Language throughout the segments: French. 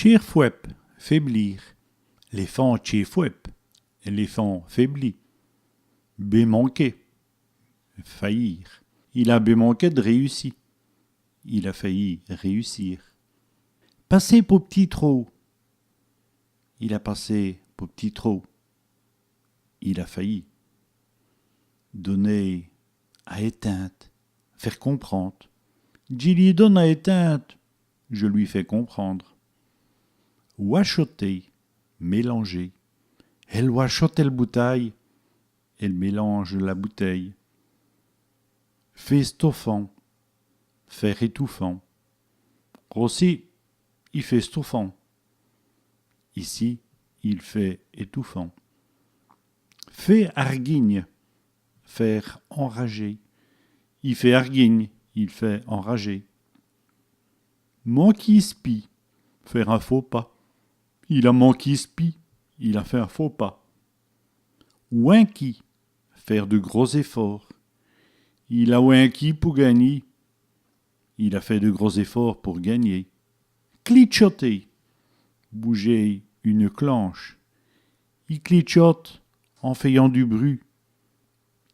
Tchirfouep, faiblir. L'éléphant tchirfouep, éléphant faibli. Bémanquer, faillir. Il a bémanqué de réussir. Il a failli réussir. Passer pour petit trou. Il a passé pour petit trou. Il a failli. Donner à éteinte, faire comprendre. Je lui donne à éteinte, je lui fais comprendre. Wachoter, mélanger. Elle wachote la bouteille, elle mélange la bouteille. Festoffant, faire étouffant. Aussi, il fait stoffant. Ici, il fait étouffant. Fait arguigne, faire enrager. Il fait arguigne, il fait enrager. Manquer spi, faire un faux pas. Il a manqué spi, il a fait un faux pas. Winky, faire de gros efforts. Il a winky pour gagner. Il a fait de gros efforts pour gagner. Clichoter, bouger une clenche. Il clichote en faisant du bruit.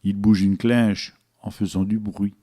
Il bouge une clenche en faisant du bruit.